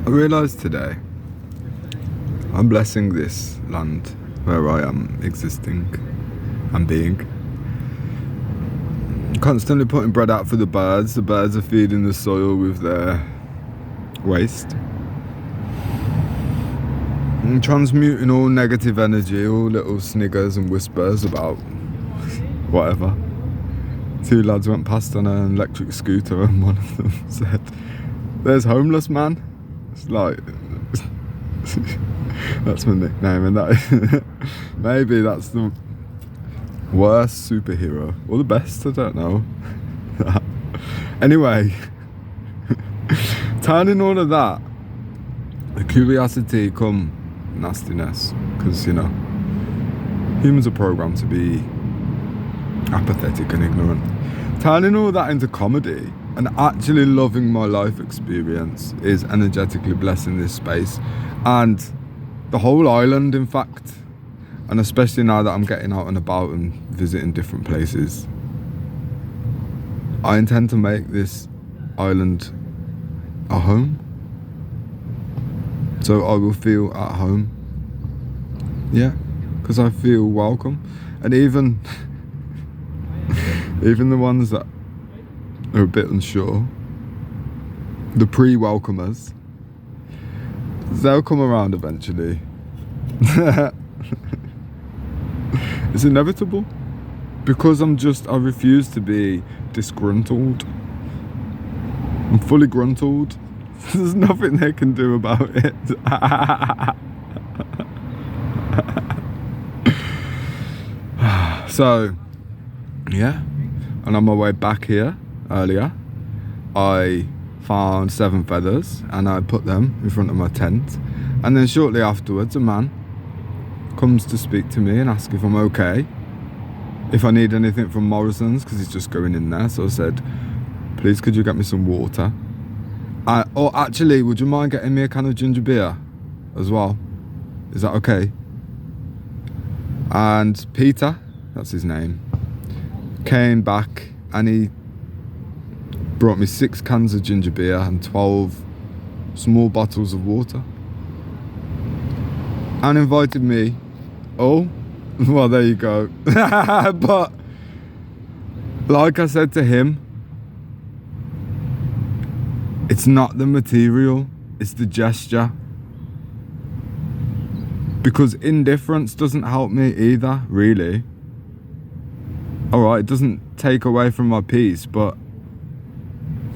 I realised today I'm blessing this land where I am existing and being. Constantly putting bread out for the birds. The birds are feeding the soil with their waste. And transmuting all negative energy, all little sniggers and whispers about whatever. Two lads went past on an electric scooter and one of them said, "There's homeless man." It's like, that's my nickname, and that maybe that's the worst superhero or the best, I don't know. Anyway, turning all of that, the curiosity come nastiness, because you know humans are programmed to be apathetic and ignorant. Turning all that into comedy and actually loving my life experience is energetically blessing this space and the whole island, in fact. And especially now that I'm getting out and about and visiting different places, I intend to make this island a home. So I will feel at home. Yeah, because I feel welcome. And even the ones that are a bit unsure, the pre-welcomers, they'll come around eventually. It's inevitable, because I refuse to be disgruntled. I'm fully gruntled. There's nothing they can do about it. So, yeah, and on my way back here earlier, I found 7 feathers and I put them in front of my tent, and then shortly afterwards a man comes to speak to me and ask if I'm okay, if I need anything from Morrison's, because he's just going in there. So I said, "Please, could you get me some water? Or actually, would you mind getting me a can of ginger beer as well? Is that okay?" And Peter, that's his name, came back and he brought me 6 cans of ginger beer and 12 small bottles of water, and invited me. Oh, well, there you go. But like I said to him, it's not the material, it's the gesture. Because indifference doesn't help me either, really. Alright, it doesn't take away from my peace, but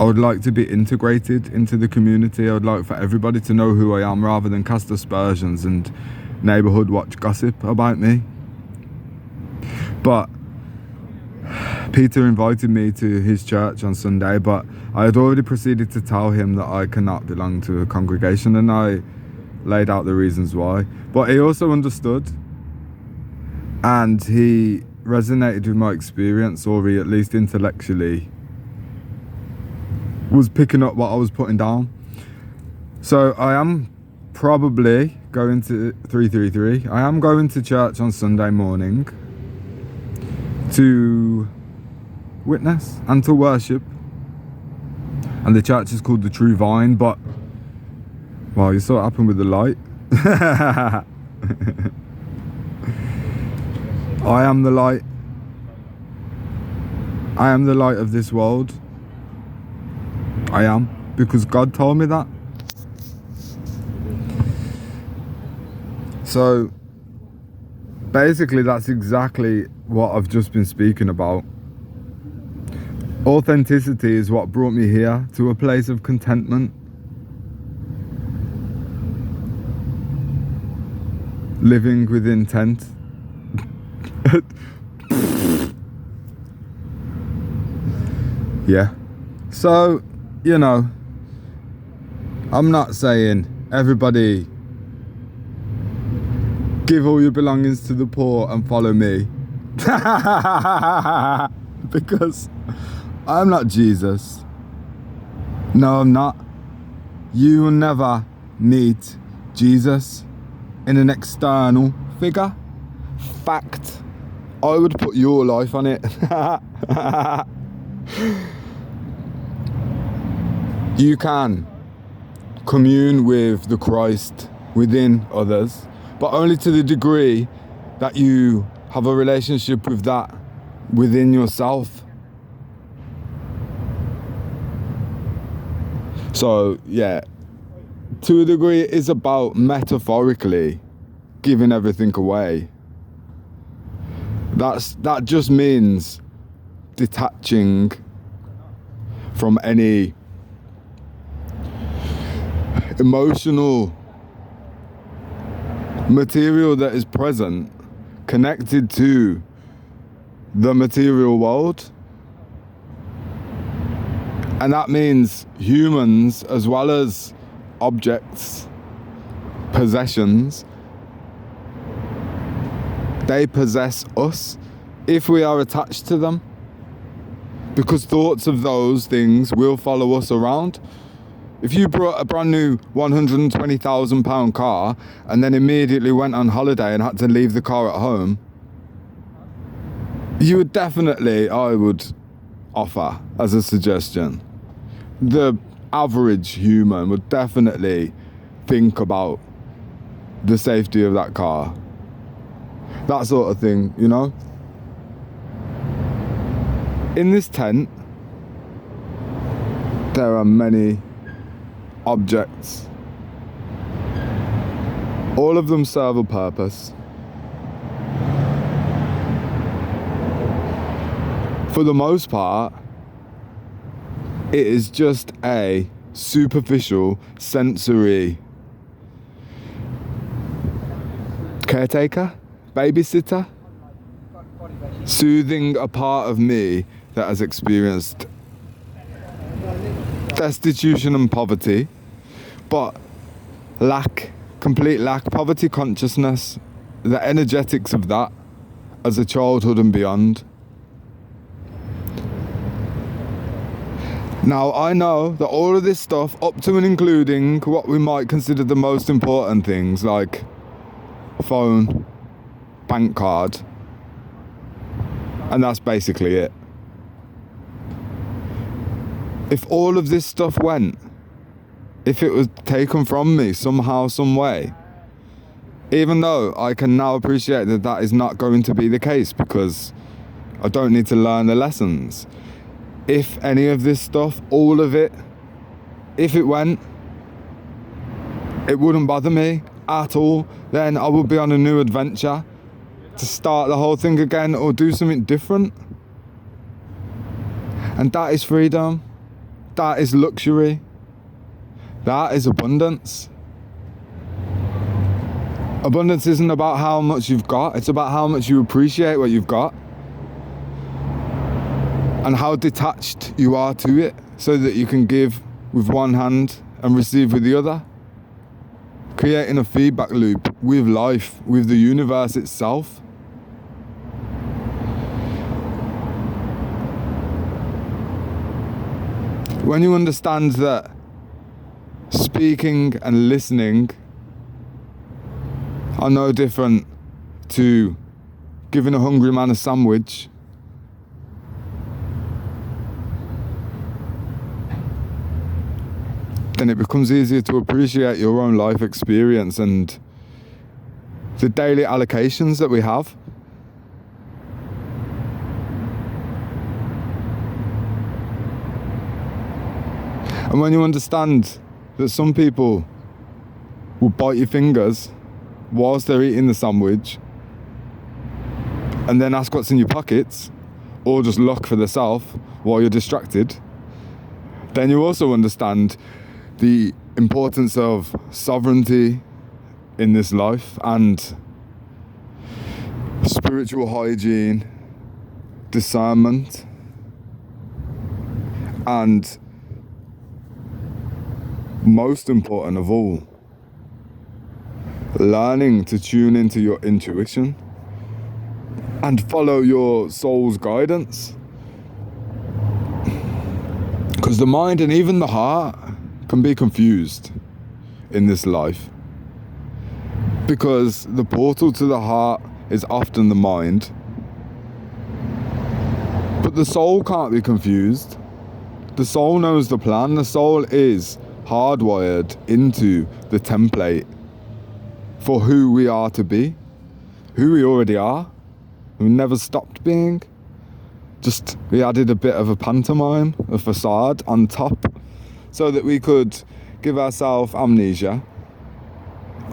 I would like to be integrated into the community. I would like for everybody to know who I am, rather than cast aspersions and neighbourhood watch gossip about me. But Peter invited me to his church on Sunday, but I had already proceeded to tell him that I cannot belong to a congregation, and I laid out the reasons why. But he also understood, and he resonated with my experience, or he at least intellectually was picking up what I was putting down. So I am probably going to 333. I am going to church on Sunday morning to witness and to worship. And the church is called the True Vine, but wow, you saw what happened with the light. I am the light. I am the light of this world. I am, because God told me that. So basically that's exactly what I've just been speaking about. Authenticity is what brought me here, to a place of contentment. Living with intent. Yeah. So, you know, I'm not saying everybody give all your belongings to the poor and follow me. Because I'm not Jesus. No, I'm not. You will never meet Jesus in an external figure. Fact. I would put your life on it. You can commune with the Christ within others, but only to the degree that you have a relationship with that within yourself. So yeah, to a degree it is about metaphorically giving everything away. That just means detaching from any emotional material that is present, connected to the material world. And that means humans as well as objects, possessions. They possess us if we are attached to them, because thoughts of those things will follow us around. If you brought a brand new £120,000 car and then immediately went on holiday and had to leave the car at home, you would definitely, I would offer as a suggestion, the average human would definitely think about the safety of that car. That sort of thing, you know? In this tent, there are many objects. All of them serve a purpose. For the most part, it is just a superficial sensory caretaker, babysitter, soothing a part of me that has experienced destitution and poverty, but complete lack, poverty consciousness, the energetics of that as a childhood and beyond. Now, I know that all of this stuff, up to and including what we might consider the most important things like phone, bank card, and that's basically it. If all of this stuff went, if it was taken from me somehow, some way, even though I can now appreciate that that is not going to be the case because I don't need to learn the lessons. If any of this stuff, all of it, if it went, it wouldn't bother me at all. Then I would be on a new adventure to start the whole thing again or do something different. And that is freedom. That is luxury. That is abundance. Abundance isn't about how much you've got, it's about how much you appreciate what you've got and how detached you are to it so that you can give with one hand and receive with the other. Creating a feedback loop with life, with the universe itself. When you understand that speaking and listening are no different to giving a hungry man a sandwich, then it becomes easier to appreciate your own life experience and the daily allocations that we have. And when you understand that some people will bite your fingers whilst they're eating the sandwich and then ask what's in your pockets, or just look for themselves while you're distracted, then you also understand the importance of sovereignty in this life and spiritual hygiene, discernment, and most important of all, learning to tune into your intuition and follow your soul's guidance. Because the mind and even the heart can be confused in this life. Because the portal to the heart is often the mind. But the soul can't be confused. The soul knows the plan. The soul is hardwired into the template for who we are to be, who we already are. We never stopped being. Just we added a bit of a pantomime, a facade on top, so that we could give ourselves amnesia,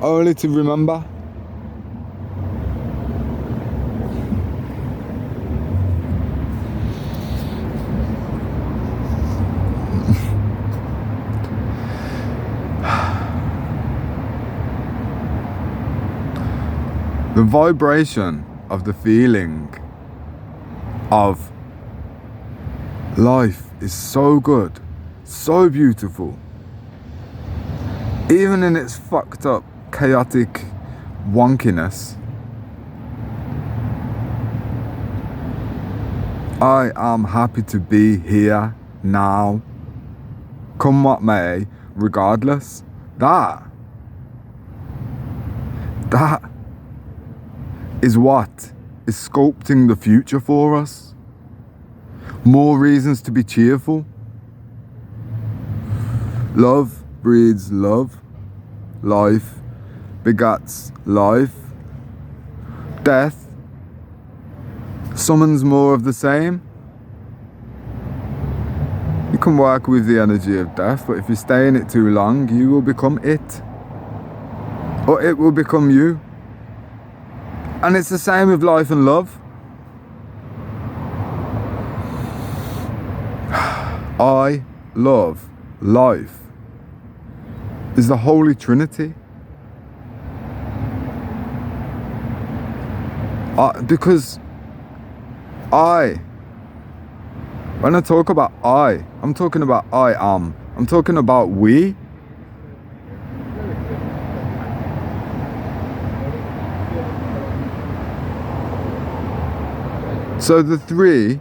only to remember. The vibration of the feeling of life is so good, so beautiful. Even in its fucked up, chaotic wonkiness, I am happy to be here now, come what may, regardless. That is what is sculpting the future for us. More reasons to be cheerful. Love breeds love. Life begats life. Death summons more of the same. You can work with the energy of death, but if you stay in it too long, you will become it. Or it will become you. And it's the same with life and love. I love life is the Holy Trinity. Because when I talk about I'm talking about I am. I'm talking about we. So the three,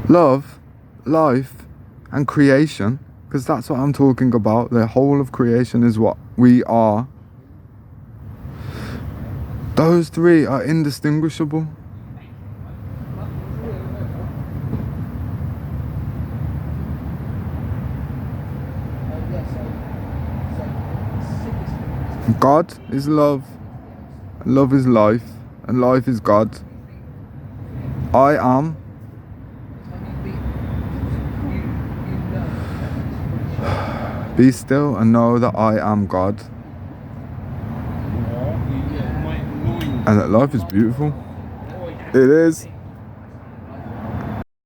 love, life, and creation, because that's what I'm talking about. The whole of creation is what we are. Those three are indistinguishable. God is love, and love is life, and life is God. I am. Be still and know that I am God. And that life is beautiful. It is.